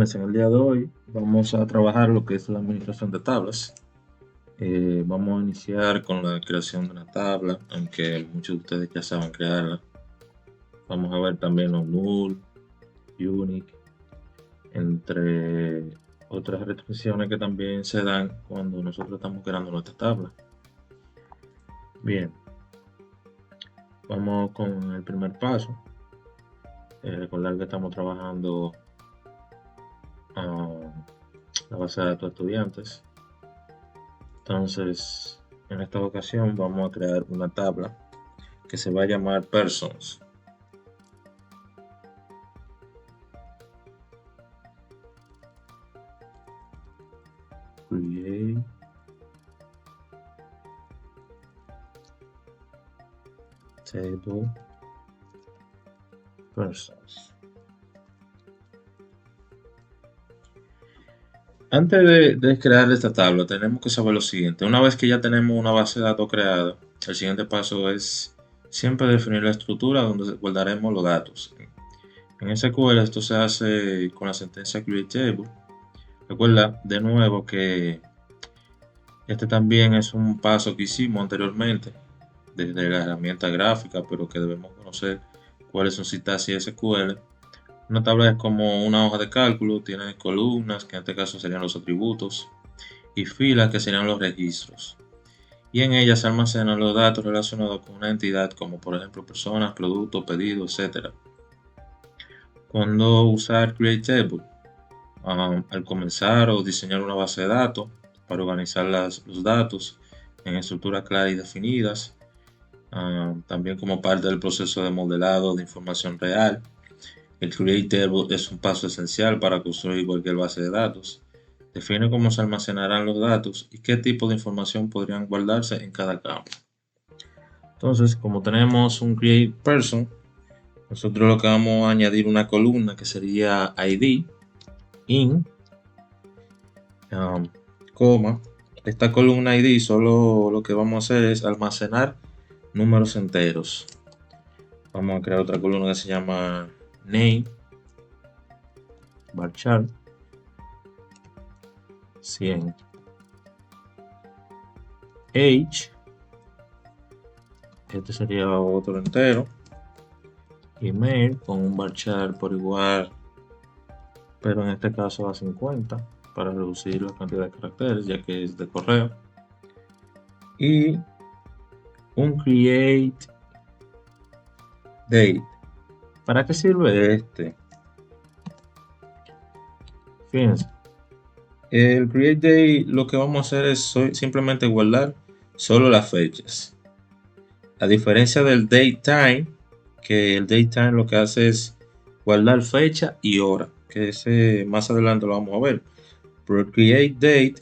Señores, en el día de hoy vamos a trabajar lo que es la administración de tablas. Vamos a iniciar con la creación de una tabla, aunque muchos de ustedes ya saben crearla. Vamos a ver también los null, unique, entre otras restricciones que también se dan cuando nosotros estamos creando nuestra tabla. Bien, vamos con el primer paso. Recordar que estamos trabajando la base de datos de estudiantes. Entonces, en esta ocasión vamos a crear una tabla que se va a llamar persons. Create table persons. Antes de crear esta tabla tenemos que saber lo siguiente. Una vez que ya tenemos una base de datos creada, el siguiente paso es siempre definir la estructura donde guardaremos los datos. En SQL esto se hace con la sentencia create table. Recuerda de nuevo que este también es un paso que hicimos anteriormente desde la herramienta gráfica, pero que debemos conocer cuáles son sintaxis SQL. Una tabla es como una hoja de cálculo, tiene columnas, que en este caso serían los atributos, y filas, que serían los registros. Y en ellas se almacenan los datos relacionados con una entidad, como por ejemplo personas, productos, pedidos, etc. Cuando usar create table, al comenzar o diseñar una base de datos para organizar los datos en estructuras claras y definidas, también como parte del proceso de modelado de información real. El create table es un paso esencial para construir cualquier base de datos. Define cómo se almacenarán los datos y qué tipo de información podrían guardarse en cada campo. Entonces, como tenemos un create person, nosotros lo que vamos a añadir una columna que sería id in, coma. Esta columna id solo lo que vamos a hacer es almacenar números enteros. Vamos a crear otra columna que se llama name varchar 100 age, este sería otro entero, email con un varchar por igual, pero en este caso a 50 para reducir la cantidad de caracteres ya que es de correo, y un create date. ¿Para qué sirve este? Fíjense, el create date lo que vamos a hacer es simplemente guardar solo las fechas, a diferencia del datetime, que el datetime lo que hace es guardar fecha y hora, que ese más adelante lo vamos a ver. Pero el create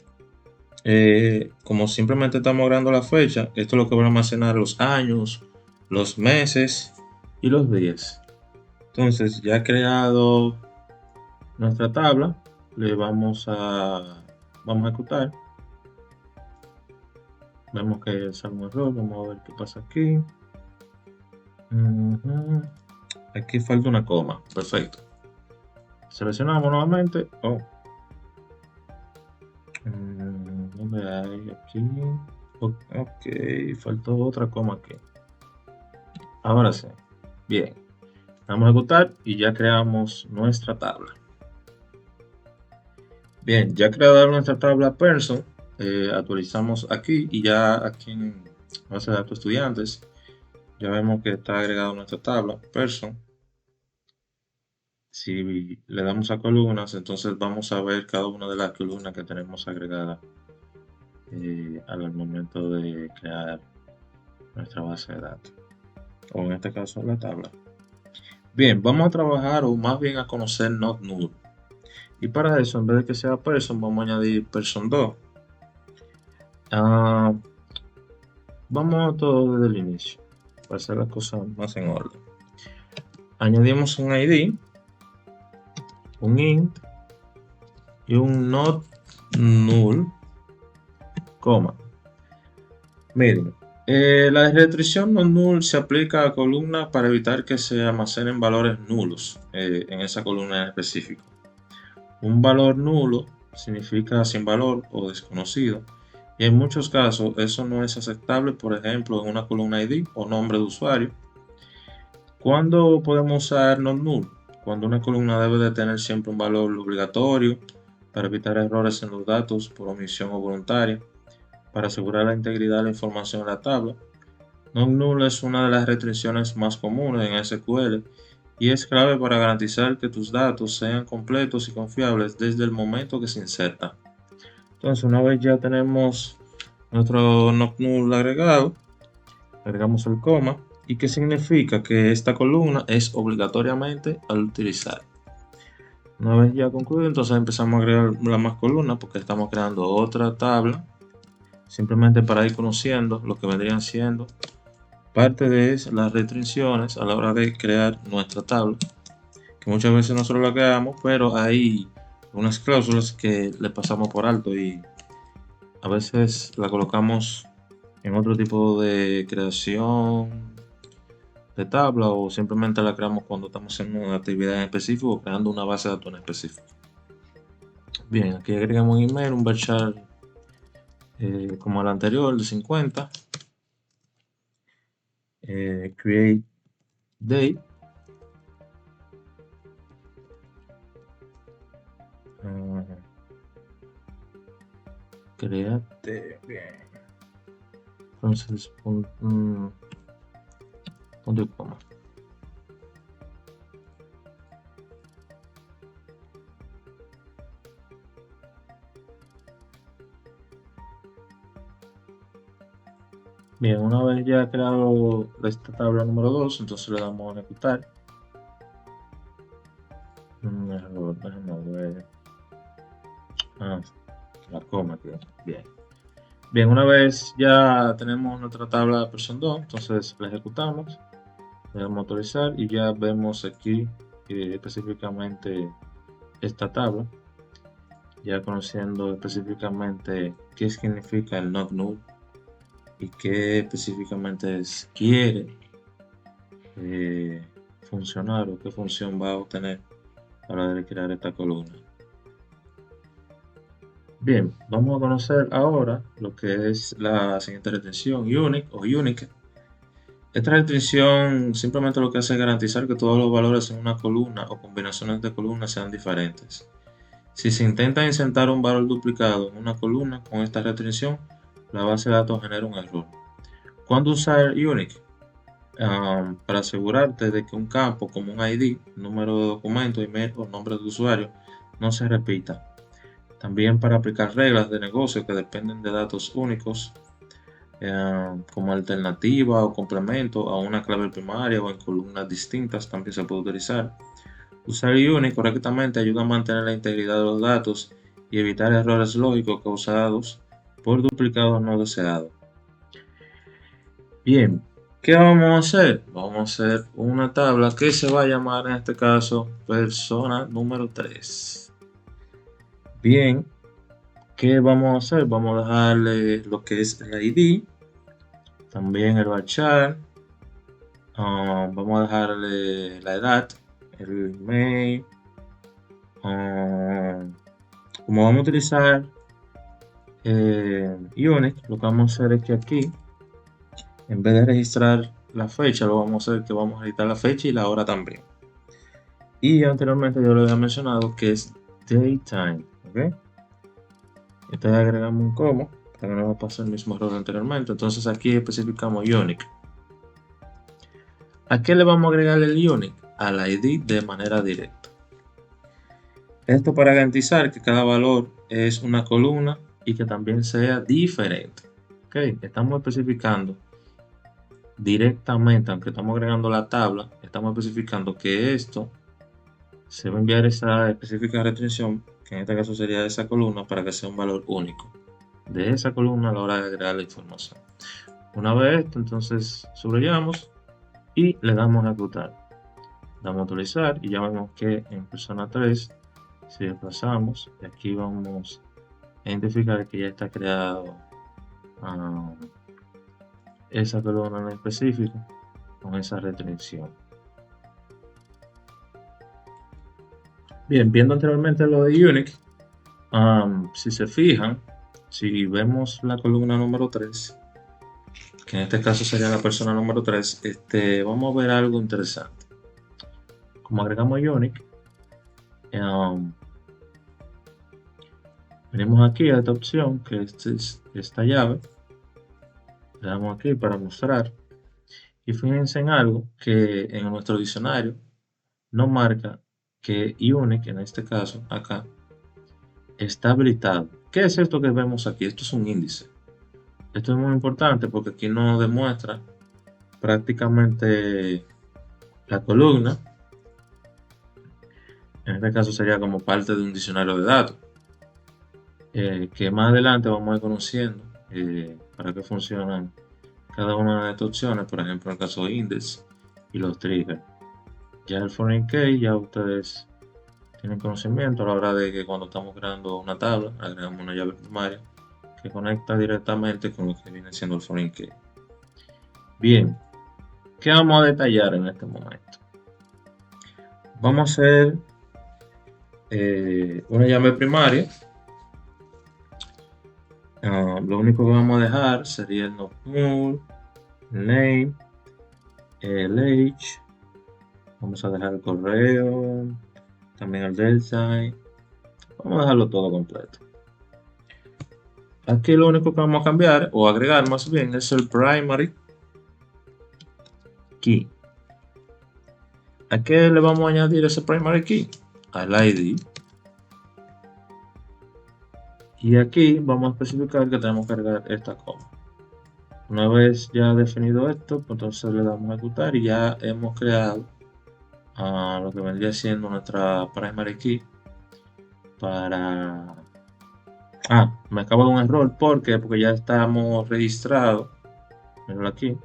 date, como simplemente estamos guardando la fecha, esto es lo que va a almacenar los años, los meses y los días. Entonces, ya creado nuestra tabla, le vamos a ejecutar. Vemos que sale un error, vamos a ver qué pasa aquí. Aquí falta una coma, perfecto. Seleccionamos nuevamente. ¿Dónde hay aquí? Ok, faltó otra coma aquí. Ahora sí, bien. Vamos a ejecutar y ya creamos nuestra tabla. Bien, ya creada nuestra tabla person, actualizamos aquí y ya aquí en base de datos estudiantes ya vemos que está agregada nuestra tabla person. Si le damos a columnas, entonces vamos a ver cada una de las columnas que tenemos agregadas al momento de crear nuestra base de datos, o en este caso la tabla. Bien, vamos a trabajar o más bien a conocer not null, y para eso en vez de que sea person vamos a añadir person 2. Vamos a todo desde el inicio para hacer las cosas más en orden. Añadimos un id, un int y un not null, coma. Miren, la restricción no null se aplica a columnas para evitar que se almacenen valores nulos en esa columna en específico. Un valor nulo significa sin valor o desconocido, y en muchos casos eso no es aceptable, por ejemplo, en una columna ID o nombre de usuario. ¿Cuándo podemos usar not null? Cuando una columna debe de tener siempre un valor obligatorio para evitar errores en los datos por omisión o voluntaria, para asegurar la integridad de la información en la tabla. Not null es una de las restricciones más comunes en SQL y es clave para garantizar que tus datos sean completos y confiables desde el momento que se inserta. Entonces, una vez ya tenemos nuestro not null agregado, agregamos el coma. ¿Y qué significa? Que esta columna es obligatoriamente al utilizar. Una vez ya concluido, entonces empezamos a agregar las más columnas porque estamos creando otra tabla, simplemente para ir conociendo lo que vendrían siendo parte de las restricciones a la hora de crear nuestra tabla, que muchas veces nosotros la creamos, pero hay unas cláusulas que le pasamos por alto y a veces la colocamos en otro tipo de creación de tabla o simplemente la creamos cuando estamos haciendo una actividad en específico o creando una base de datos en específico. Bien, aquí agregamos un email, un varchar como el anterior de 50, create date, create, bien, entonces punto y coma. Bien, una vez ya creado esta tabla número 2, entonces le damos a ejecutar. Déjame ver. La coma, bien. Bien, una vez ya tenemos nuestra tabla de versión 2, entonces la ejecutamos, le damos a autorizar y ya vemos aquí específicamente esta tabla, ya conociendo específicamente qué significa el not null y qué específicamente quiere funcionar o qué función va a obtener a la hora de crear esta columna. Bien, vamos a conocer ahora lo que es la siguiente restricción, unique o unique. Esta restricción simplemente lo que hace es garantizar que todos los valores en una columna o combinaciones de columnas sean diferentes. Si se intenta insertar un valor duplicado en una columna con esta restricción, la base de datos genera un error. ¿Cuándo usar unique? Para asegurarte de que un campo como un ID, número de documento, email o nombre de usuario no se repita. También para aplicar reglas de negocio que dependen de datos únicos, como alternativa o complemento a una clave primaria o en columnas distintas, también se puede utilizar. Usar unique correctamente ayuda a mantener la integridad de los datos y evitar errores lógicos causados por duplicados no deseados. Bien, ¿qué vamos a hacer? Vamos a hacer una tabla que se va a llamar en este caso persona número 3. Bien, ¿qué vamos a hacer? Vamos a dejarle lo que es el ID, también el varchar, vamos a dejarle la edad, el email. Como vamos a utilizar Unix, lo que vamos a hacer es que aquí, en vez de registrar la fecha, lo vamos a hacer que vamos a registrar la fecha y la hora también. Y anteriormente yo lo había mencionado que es daytime, ¿ok? Entonces agregamos un como para que no nos pase el mismo error anteriormente. Entonces aquí especificamos Unix. ¿A qué le vamos a agregar el Unix? Al ID de manera directa. Esto para garantizar que cada valor es una columna y que también sea diferente. Ok, estamos especificando directamente, aunque estamos agregando la tabla, estamos especificando que esto se va a enviar esa específica restricción, que en este caso sería esa columna, para que sea un valor único de esa columna a la hora de agregar la información. Una vez esto, entonces subrayamos y le damos a ejecutar. Damos a actualizar y ya vemos que en persona 3, si desplazamos, y aquí vamos a identificar que ya está creado esa columna en específico con esa restricción. Bien, viendo anteriormente lo de Unique, si se fijan, si vemos la columna número 3, que en este caso sería la persona número 3, vamos a ver algo interesante. Como agregamos Unique, um, venimos aquí a esta opción, que es esta llave, le damos aquí para mostrar, y fíjense en algo que en nuestro diccionario nos marca que Unique, en este caso acá, está habilitado. ¿Qué es esto que vemos aquí? Esto es un índice. Esto es muy importante porque aquí nos demuestra prácticamente la columna. En este caso sería como parte de un diccionario de datos, que más adelante vamos a ir conociendo para qué funcionan cada una de estas opciones, por ejemplo en el caso de index y los triggers. Ya el foreign key ya ustedes tienen conocimiento a la hora de que cuando estamos creando una tabla, agregamos una llave primaria que conecta directamente con lo que viene siendo el foreign key. Bien, ¿qué vamos a detallar en este momento? Vamos a hacer una llave primaria. Lo único que vamos a dejar sería el null, name, el age. Vamos a dejar el correo, también el delta. Vamos a dejarlo todo completo. Aquí lo único que vamos a cambiar o agregar más bien es el primary key. ¿A qué le vamos a añadir ese primary key? Al ID. Y aquí vamos a especificar que tenemos que agregar esta coma. Una vez ya definido esto, pues entonces le damos a ejecutar y ya hemos creado lo que vendría siendo nuestra primary key para... me acabo de un error. ¿Por qué? Porque ya estamos registrados. Míralo aquí.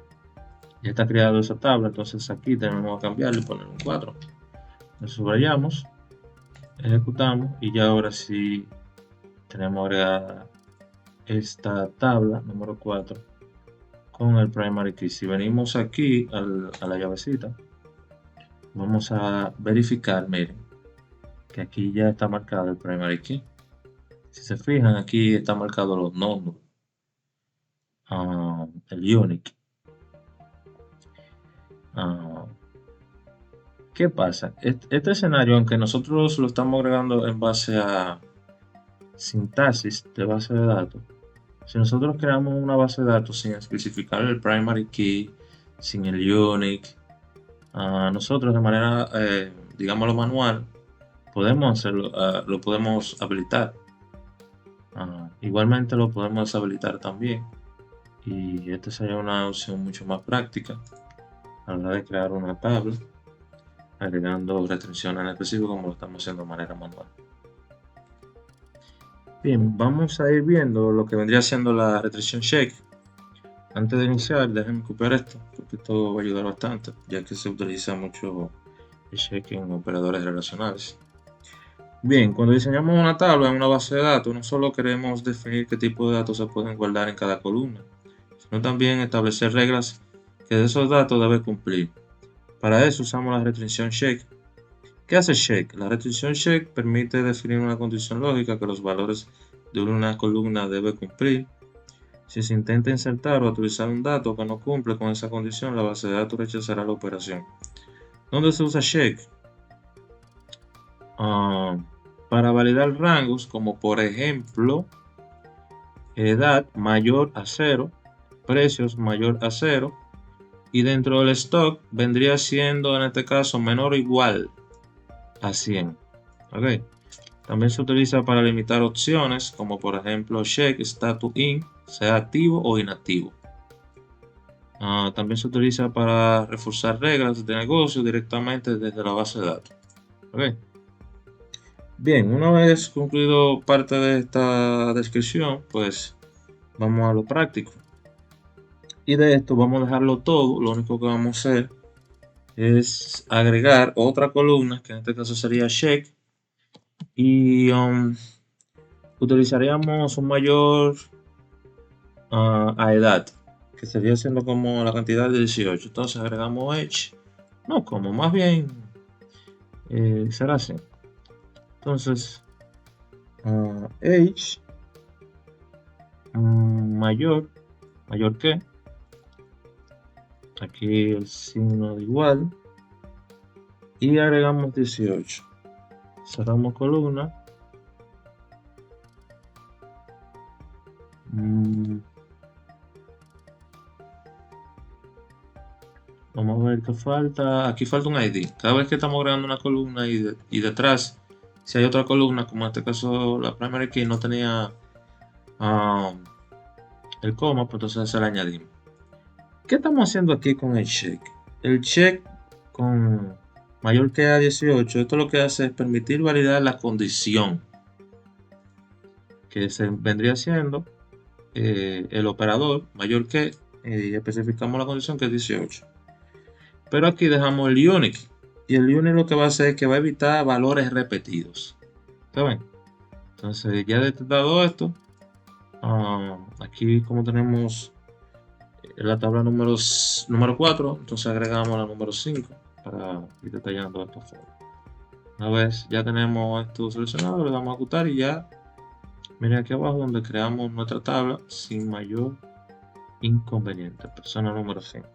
Ya está creado esa tabla. Entonces aquí tenemos que cambiarle y poner un 4. Lo subrayamos, ejecutamos y ya ahora sí tenemos agregada esta tabla número 4 con el primary key. Si venimos aquí a la llavecita, vamos a verificar, miren, que aquí ya está marcado el primary key. Si se fijan, aquí está marcado los nodos, el unique. ¿Qué pasa? Este escenario, aunque nosotros lo estamos agregando en base a sintaxis de base de datos, si nosotros creamos una base de datos sin especificar el primary key, sin el unique, nosotros de manera, digámoslo manual, podemos hacerlo, lo podemos habilitar. Igualmente lo podemos deshabilitar también. Y esta sería una opción mucho más práctica a la hora de crear una tabla, agregando restricciones en específico como lo estamos haciendo de manera manual. Bien, vamos a ir viendo lo que vendría siendo la restricción shake. Antes de iniciar, déjenme copiar esto, porque esto va a ayudar bastante, ya que se utiliza mucho el shake en operadores relacionales. Bien, cuando diseñamos una tabla en una base de datos, no solo queremos definir qué tipo de datos se pueden guardar en cada columna, sino también establecer reglas que esos datos deben cumplir. Para eso usamos la restricción shake. ¿Qué hace shake? La restricción shake permite definir una condición lógica que los valores de una columna deben cumplir. Si se intenta insertar o utilizar un dato que no cumple con esa condición, la base de datos rechazará la operación. ¿Dónde se usa shake? Para validar rangos como por ejemplo edad mayor a 0, precios mayor a 0 y dentro del stock vendría siendo en este caso menor o igual a 100. Okay. También se utiliza para limitar opciones como por ejemplo check status in, sea activo o inactivo. También se utiliza para reforzar reglas de negocio directamente desde la base de datos. Okay. Bien, una vez concluido parte de esta descripción, pues vamos a lo práctico. Y de esto vamos a dejarlo todo. Lo único que vamos a hacer es agregar otra columna, que en este caso sería check. Y utilizaríamos un mayor a edad, que sería siendo como la cantidad de 18. Entonces agregamos edge. No, como más bien será así. Entonces, age mayor que, aquí el signo de igual, y agregamos 18. Cerramos columna. Vamos a ver qué falta. Aquí falta un ID. Cada vez que estamos agregando una columna y detrás, si hay otra columna, como en este caso la primary key no tenía el coma, pues entonces se la añadimos. ¿Qué estamos haciendo aquí con el check? El check con mayor que a 18, esto lo que hace es permitir validar la condición que se vendría siendo el operador mayor que, y especificamos la condición que es 18. Pero aquí dejamos el unique, y el unique lo que va a hacer es que va a evitar valores repetidos. ¿Saben? Entonces ya detectado esto, aquí como tenemos la tabla número 4, entonces agregamos la número 5 para ir detallando esto. Una vez ya tenemos esto seleccionado, le damos a ejecutar y ya miren aquí abajo donde creamos nuestra tabla sin mayor inconveniente. Persona número 5.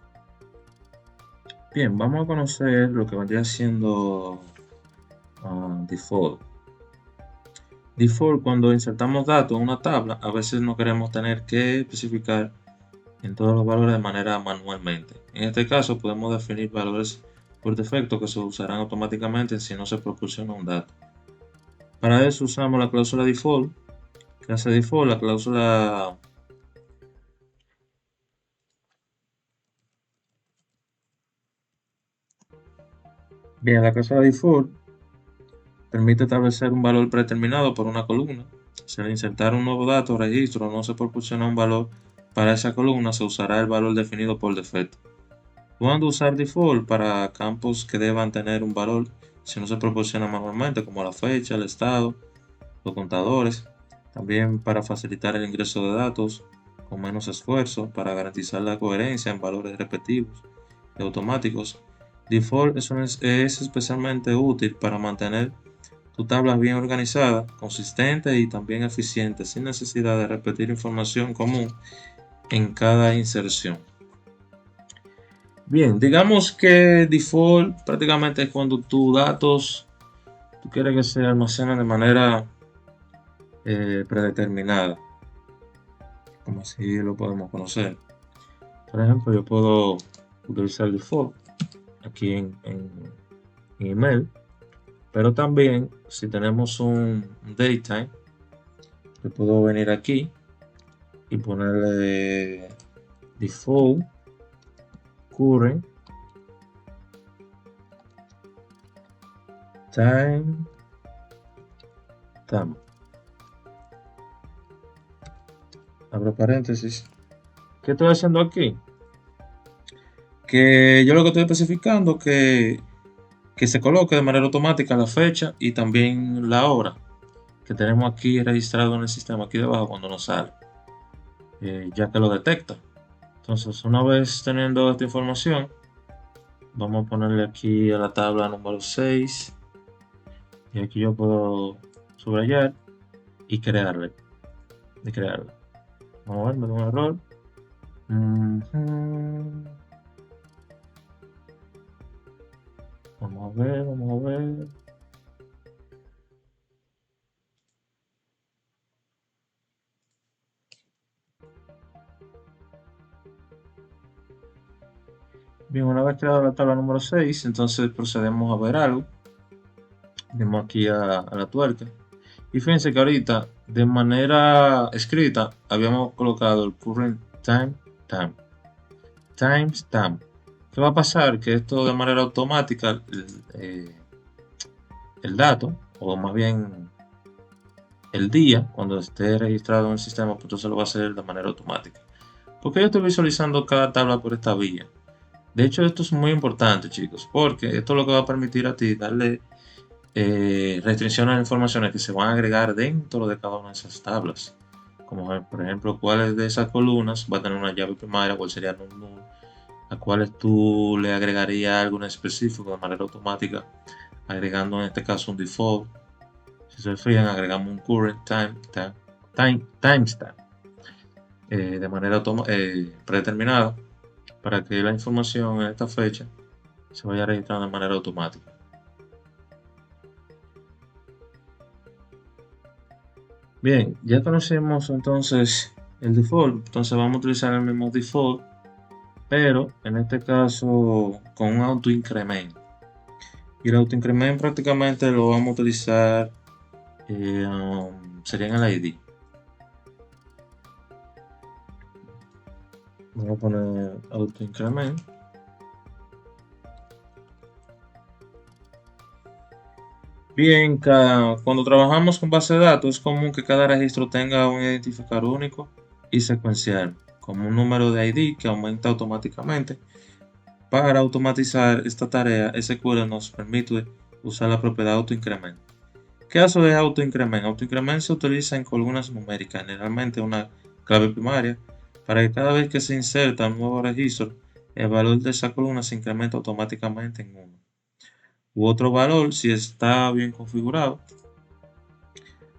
Bien, vamos a conocer lo que vendría siendo default. Default, cuando insertamos datos en una tabla, a veces no queremos tener que especificar en todos los valores de manera manualmente. En este caso podemos definir valores por defecto que se usarán automáticamente si no se proporciona un dato. Para eso usamos la cláusula default, clase default, la cláusula bien, la cláusula default permite establecer un valor predeterminado por una columna. Si al insertar un nuevo dato o registro no se proporciona un valor para esa columna, se usará el valor definido por defecto. ¿Cuándo usar default? Para campos que deban tener un valor si no se proporciona manualmente, como la fecha, el estado, los contadores. También para facilitar el ingreso de datos con menos esfuerzo, para garantizar la coherencia en valores repetitivos y automáticos. Default es especialmente útil para mantener tu tabla bien organizada, consistente y también eficiente, sin necesidad de repetir información común en cada inserción. Bien, digamos que default prácticamente es cuando tus datos tú quieres que se almacenen de manera predeterminada, como así lo podemos conocer. Por ejemplo, yo puedo utilizar default aquí en email, pero también si tenemos un datetime, yo puedo venir aquí y ponerle default current time. Abro paréntesis. ¿Qué estoy haciendo aquí? Que yo lo que estoy especificando que se coloque de manera automática la fecha y también la hora que tenemos aquí registrado en el sistema aquí debajo cuando nos sale, ya que lo detecta. Entonces, una vez teniendo esta información, vamos a ponerle aquí a la tabla número 6 y aquí yo puedo subrayar y crearle. Vamos a ver, me da un error. Vamos a ver. Bien, una vez creada la tabla número 6, entonces procedemos a ver algo. Vemos aquí a la tuerca. Y fíjense que ahorita, de manera escrita, habíamos colocado el current timestamp. ¿Qué va a pasar? Que esto de manera automática, el dato, o más bien el día, cuando esté registrado en el sistema, pues entonces lo va a hacer de manera automática. ¿Por qué yo estoy visualizando cada tabla por esta vía? De hecho, esto es muy importante, chicos, porque esto es lo que va a permitir a ti darle restricciones a las informaciones que se van a agregar dentro de cada una de esas tablas. Como por ejemplo, cuáles de esas columnas va a tener una llave primaria, cuál sería null, a cuáles tú le agregarías algo en específico de manera automática, agregando en este caso un default. Si se fijan, agregamos un current timestamp de manera predeterminada para que la información en esta fecha se vaya registrando de manera automática. Bien, ya conocemos entonces el default, entonces vamos a utilizar el mismo default, pero en este caso con un autoincremento. Y el autoincremento prácticamente lo vamos a utilizar, sería en el ID. Vamos a poner autoincrement. Bien, cuando trabajamos con base de datos es común que cada registro tenga un identificador único y secuencial, como un número de ID que aumenta automáticamente. Para automatizar esta tarea, SQL nos permite usar la propiedad autoincrement. ¿Qué hace de autoincrement? Autoincrement se utiliza en columnas numéricas, generalmente una clave primaria, para que cada vez que se inserta un nuevo registro, el valor de esa columna se incrementa automáticamente en 1. U otro valor si está bien configurado.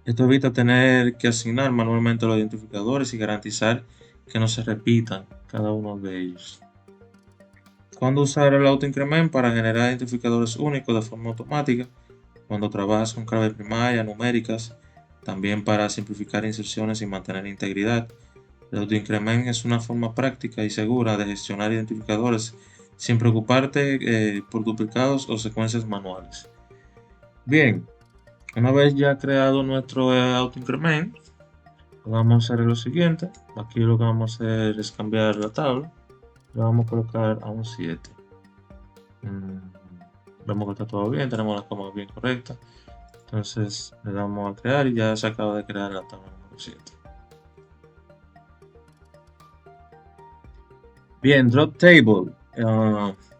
Esto evita tener que asignar manualmente los identificadores y garantizar que no se repitan cada uno de ellos. ¿Cuándo usar el autoincrement? Para generar identificadores únicos de forma automática, cuando trabajas con clave primaria, numéricas, también para simplificar inserciones y mantener integridad. El autoincrement es una forma práctica y segura de gestionar identificadores sin preocuparte por duplicados o secuencias manuales. Bien, una vez ya creado nuestro autoincrement, lo que vamos a hacer es lo siguiente. Aquí lo que vamos a hacer es cambiar la tabla. Le vamos a colocar a un 7. Vemos que está todo bien, tenemos la coma bien correcta. Entonces le damos a crear y ya se acaba de crear la tabla número 7. Bien, drop table.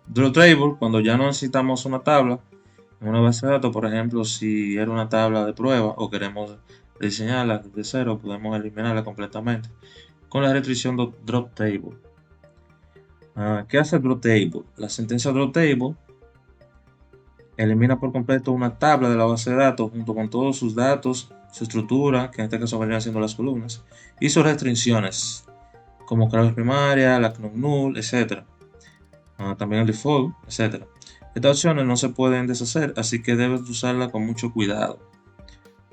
Drop table, cuando ya no necesitamos una tabla en una base de datos, por ejemplo, si era una tabla de prueba o queremos diseñarla desde cero, podemos eliminarla completamente con la restricción de drop table. ¿Qué hace drop table? La sentencia drop table elimina por completo una tabla de la base de datos junto con todos sus datos, su estructura, que en este caso vendrían siendo las columnas, y sus restricciones, como clave primaria, la null, etc. También el default, etc. Estas opciones no se pueden deshacer, así que debes usarla con mucho cuidado.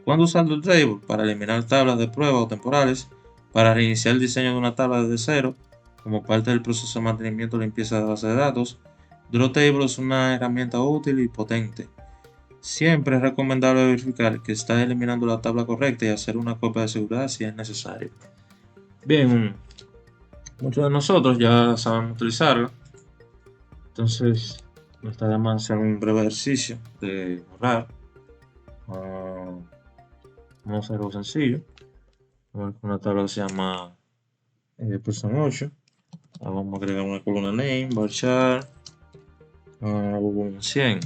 ¿Cuándo usar el table? Para eliminar tablas de prueba o temporales, para reiniciar el diseño de una tabla desde cero, como parte del proceso de mantenimiento y limpieza de base de datos. Drawtable es una herramienta útil y potente. Siempre es recomendable verificar que está eliminando la tabla correcta y hacer una copia de seguridad si es necesario. Bien, muchos de nosotros ya sabemos utilizarla. Entonces, no está de más hacer un breve ejercicio de borrar. Vamos a hacer algo sencillo. Una tabla que se llama person 8. Vamos a agregar una columna name, varchar 100.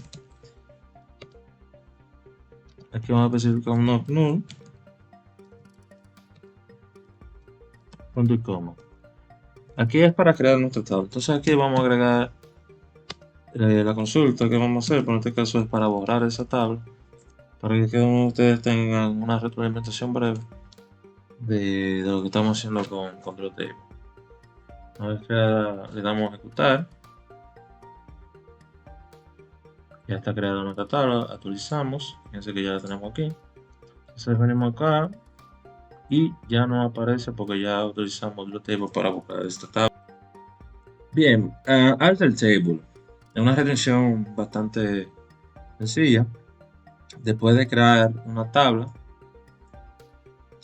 Aquí vamos a especificar un not null, punto y coma. Aquí es para crear nuestra tabla. Entonces aquí vamos a agregar la consulta que vamos a hacer, pero en este caso es para borrar esa tabla, para que cada uno de ustedes tengan una retroalimentación breve de lo que estamos haciendo con Drawtable. Una vez que le damos a ejecutar, ya está creada nuestra tabla, actualizamos, fíjense que ya la tenemos aquí. Entonces venimos acá y ya no aparece porque ya utilizamos Drawtable para buscar esta tabla. Bien, alter table es una retención bastante sencilla. Después de crear una tabla,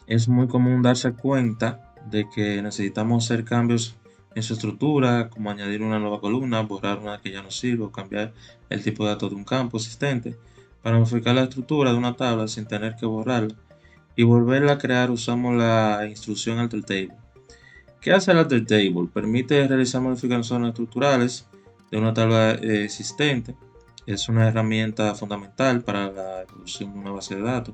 es muy común darse cuenta de que necesitamos hacer cambios en su estructura, como añadir una nueva columna, borrar una que ya no sirve o cambiar el tipo de datos de un campo existente. Para modificar la estructura de una tabla sin tener que borrarla y volverla a crear, usamos la instrucción alter table. ¿Qué hace el alter table? Permite realizar modificaciones estructurales de una tabla existente. Es una herramienta fundamental para la evolución de una base de datos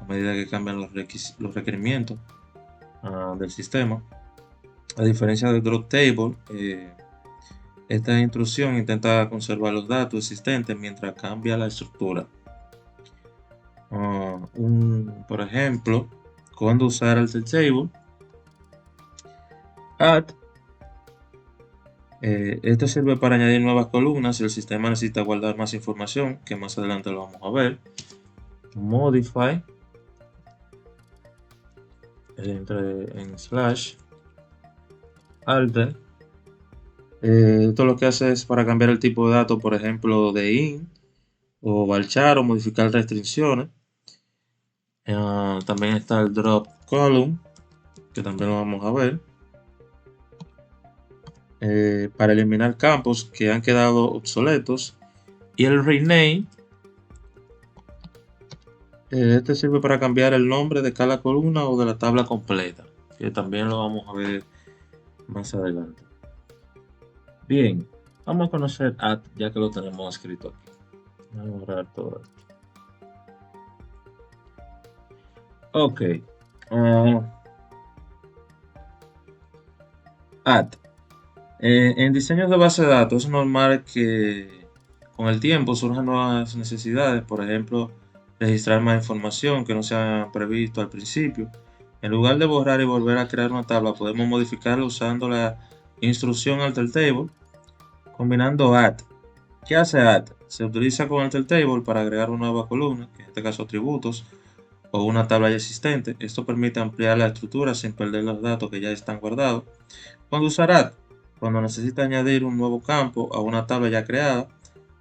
a medida que cambian los requerimientos del sistema. A diferencia del drop table, esta instrucción intenta conservar los datos existentes mientras cambia la estructura. Por ejemplo, cuando usar alter table, add. Esto sirve para añadir nuevas columnas si el sistema necesita guardar más información, que más adelante lo vamos a ver. Modify, entre en slash alter. Esto lo que hace es para cambiar el tipo de datos, por ejemplo, de int o varchar o modificar restricciones. También está el drop column, que también lo vamos a ver. Para eliminar campos que han quedado obsoletos. Y el rename, este sirve para cambiar el nombre de cada columna o de la tabla completa, que también lo vamos a ver más adelante. Bien, vamos a conocer add ya que lo tenemos escrito aquí. Vamos a borrar todo esto. Ok. Add. En diseños de base de datos es normal que con el tiempo surjan nuevas necesidades, por ejemplo, registrar más información que no se ha previsto al principio. En lugar de borrar y volver a crear una tabla, podemos modificarla usando la instrucción alter table, combinando add. ¿Qué hace add? Se utiliza con alter table para agregar una nueva columna, que en este caso atributos, o una tabla ya existente. Esto permite ampliar la estructura sin perder los datos que ya están guardados. Cuando usar add, cuando necesita añadir un nuevo campo a una tabla ya creada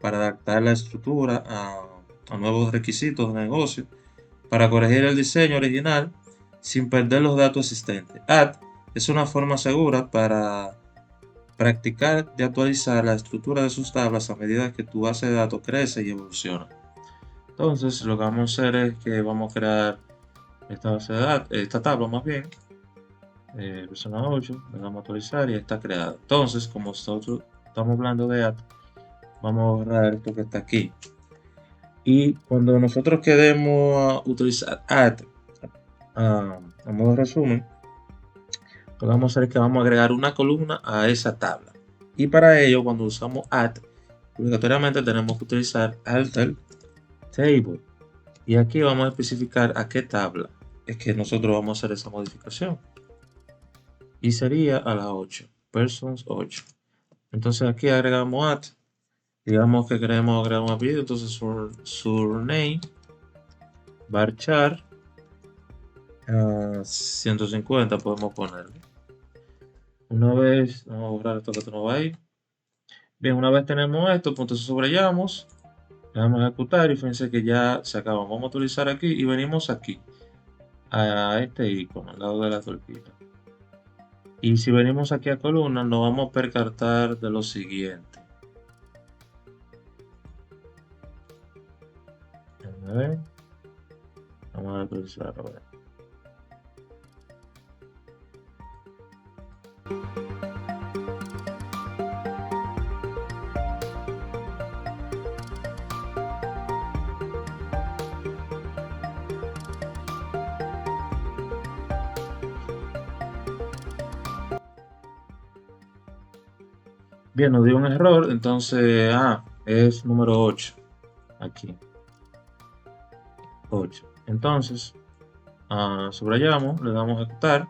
para adaptar la estructura a nuevos requisitos de negocio, para corregir el diseño original sin perder los datos existentes. Add es una forma segura para practicar de actualizar la estructura de sus tablas a medida que tu base de datos crece y evoluciona. Entonces, lo que vamos a hacer es que vamos a crear esta base de datos, esta tabla más bien, persona 8, le damos a actualizar y está creada. Entonces, como nosotros estamos hablando de add, vamos a borrar esto que está aquí. Y cuando nosotros queremos utilizar add a modo resumen, lo que vamos a hacer es que vamos a agregar una columna a esa tabla. Y para ello, cuando usamos add, obligatoriamente tenemos que utilizar alter table. Y aquí vamos a especificar a qué tabla es que nosotros vamos a hacer esa modificación. Y sería a la 8, persons 8. Entonces aquí agregamos add. Digamos que queremos agregar un apellido, entonces surname varchar 150 podemos ponerle. Una vez, vamos a borrar esto que no va ahí. Bien, una vez tenemos esto, pues entonces subrayamos, le damos a ejecutar y fíjense que ya se acabó. Vamos a utilizar aquí y venimos aquí a este icono al lado de la tortita. Y si venimos aquí a columna, nos vamos a percatar de lo siguiente. A ver. Vamos a actualizar ahora. Bien, nos dio un error, entonces, es número 8, aquí, 8. Entonces, subrayamos, le damos a ejecutar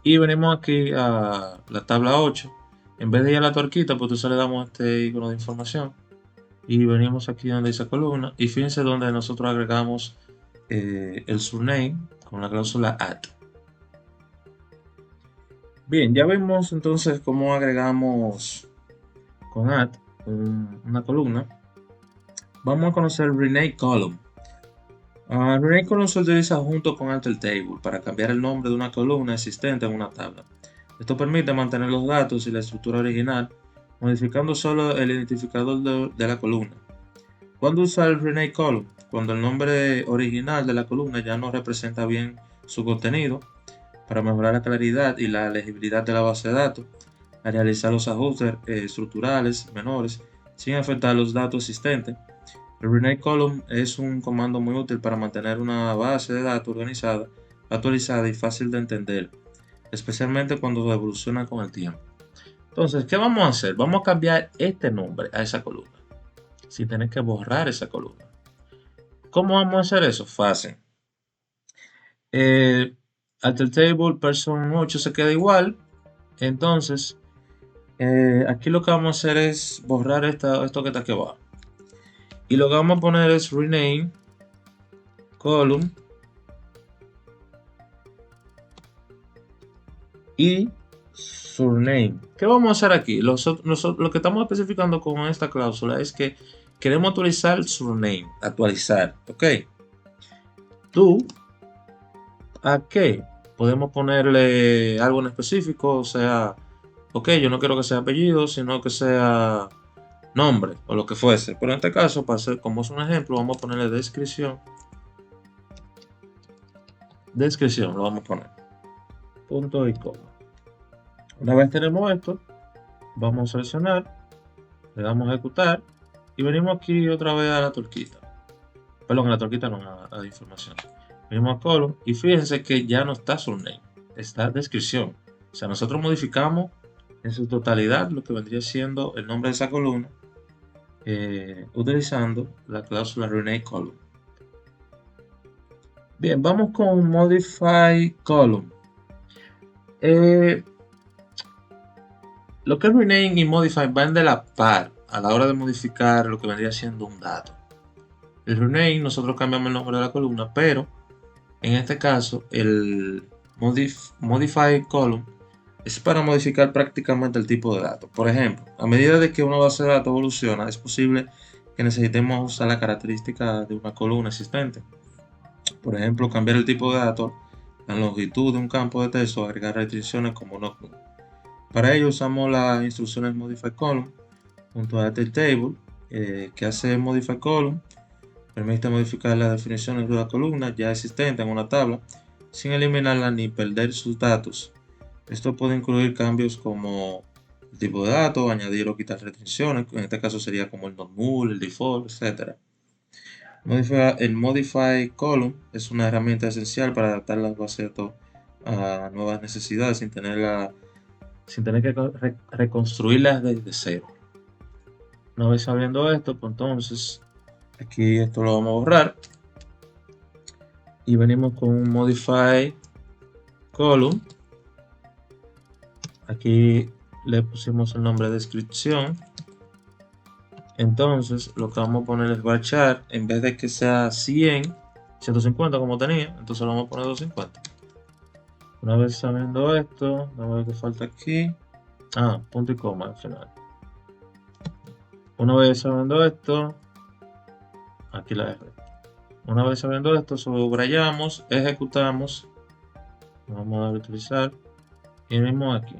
y venimos aquí a la tabla 8. En vez de ir a la torquita, pues entonces le damos este icono de información y venimos aquí donde dice columna y fíjense donde nosotros agregamos el surname con la cláusula add. Bien, ya vimos entonces cómo agregamos con add una columna. Vamos a conocer rename column. Rename column se utiliza junto con alter table para cambiar el nombre de una columna existente en una tabla. Esto permite mantener los datos y la estructura original, modificando solo el identificador de la columna. ¿Cuándo usar el rename column? Cuando el nombre original de la columna ya no representa bien su contenido, para mejorar la claridad y la legibilidad de la base de datos, a realizar los ajustes estructurales menores sin afectar los datos existentes. El rename column es un comando muy útil para mantener una base de datos organizada, actualizada y fácil de entender, especialmente cuando evoluciona con el tiempo. Entonces, ¿qué vamos a hacer? Vamos a cambiar este nombre a esa columna, sin tener que borrar esa columna. ¿Cómo vamos a hacer eso? Fácil. Eh, Alter Table Person 8 se queda igual. Entonces, aquí lo que vamos a hacer es borrar esto que está aquí abajo. Y lo que vamos a poner es rename column y surname. ¿Qué vamos a hacer aquí? Lo que estamos especificando con esta cláusula es que queremos actualizar el surname. Actualizar, ¿ok? Tú, ¿a qué? Podemos ponerle algo en específico, o sea, ok, yo no quiero que sea apellido, sino que sea nombre o lo que fuese. Pero en este caso, para hacer como es un ejemplo, vamos a ponerle descripción. Descripción, lo vamos a poner. Punto y coma. Una vez tenemos esto, vamos a seleccionar, le damos a ejecutar y venimos aquí otra vez a la torquita. Perdón, a la torquita no, a la información. Venimos a column y fíjense que ya no está surname, está descripción. O sea, nosotros modificamos en su totalidad lo que vendría siendo el nombre de esa columna utilizando la cláusula rename column. Bien, vamos con modify column. Lo que es rename y modify van de la par a la hora de modificar lo que vendría siendo un dato. El rename nosotros cambiamos el nombre de la columna, pero en este caso el modify column es para modificar prácticamente el tipo de dato. Por ejemplo, a medida de que una base de datos evoluciona, es posible que necesitemos usar la característica de una columna existente. Por ejemplo, cambiar el tipo de dato, la longitud de un campo de texto, agregar restricciones como no. Para ello usamos las instrucciones modify column junto a este table que hace modify column. Permite modificar las definiciones de una columna ya existente en una tabla sin eliminarla ni perder sus datos. Esto puede incluir cambios como el tipo de dato, añadir o quitar restricciones, en este caso sería como el not null, el default, etc. El Modify Column es una herramienta esencial para adaptar las bases de datos a nuevas necesidades sin tener que reconstruirlas desde cero. Una vez sabiendo esto, pues entonces aquí esto lo vamos a borrar y venimos con un Modify Column. Aquí le pusimos el nombre de descripción. Entonces lo que vamos a poner es varchar, en vez de que sea 150 como tenía, entonces lo vamos a poner 250. Una vez sabiendo esto, vamos a ver qué falta aquí. Punto y coma al final. Una vez sabiendo esto, aquí la R. Una vez sabiendo esto, subrayamos, ejecutamos, vamos a dar a utilizar y venimos aquí.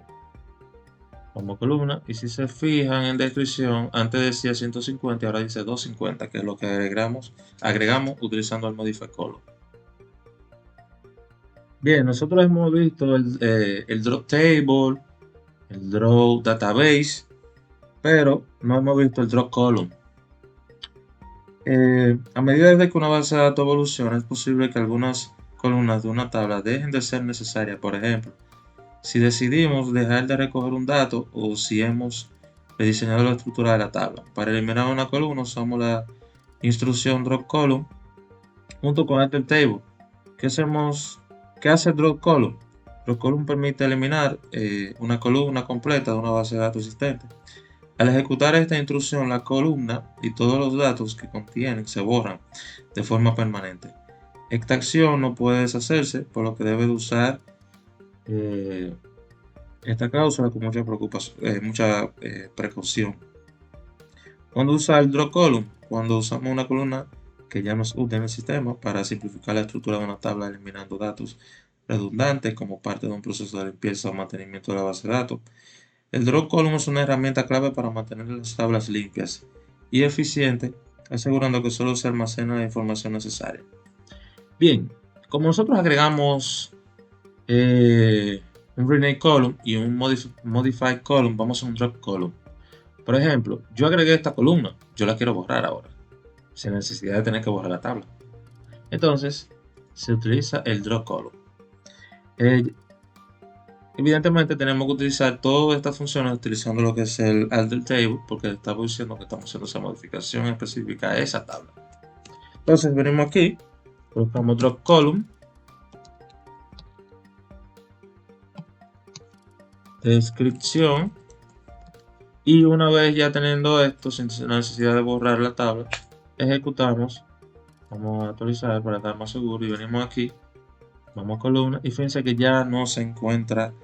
Como columna, y si se fijan en descripción, antes decía 150 y ahora dice 250, que es lo que agregamos utilizando el modify column. Bien, nosotros hemos visto el drop table, el drop database, pero no hemos visto el drop column. A medida de que una base de datos evoluciona, es posible que algunas columnas de una tabla dejen de ser necesarias. Por ejemplo, si decidimos dejar de recoger un dato o si hemos rediseñado la estructura de la tabla. Para eliminar una columna usamos la instrucción drop column junto con enter table. ¿Qué hace drop column? Drop column permite eliminar una columna completa de una base de datos existente. Al ejecutar esta instrucción, la columna y todos los datos que contienen se borran de forma permanente. Esta acción no puede deshacerse, por lo que debe de usar esta cláusula con mucha precaución. Cuando usa el drop column, cuando usamos una columna que ya no es útil en el sistema para simplificar la estructura de una tabla eliminando datos redundantes como parte de un proceso de limpieza o mantenimiento de la base de datos. El drop column es una herramienta clave para mantener las tablas limpias y eficientes, asegurando que solo se almacena la información necesaria. Bien, como nosotros agregamos un rename column y un modify column, vamos a un drop column. Por ejemplo, yo agregué esta columna, yo la quiero borrar ahora, sin necesidad de tener que borrar la tabla. Entonces, se utiliza el drop column. Evidentemente tenemos que utilizar todas estas funciones utilizando lo que es el alter table, porque estamos diciendo que estamos haciendo esa modificación específica a esa tabla. Entonces venimos aquí, colocamos otro column, descripción, y una vez ya teniendo esto, sin necesidad de borrar la tabla, ejecutamos. Vamos a actualizar para estar más seguro y venimos aquí, vamos a columna y fíjense que ya no se encuentra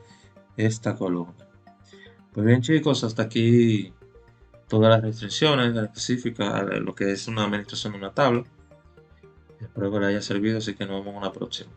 esta columna. Pues bien chicos, hasta aquí todas las restricciones específicas a lo que es una administración de una tabla. Espero que les haya servido, así que nos vemos en una próxima.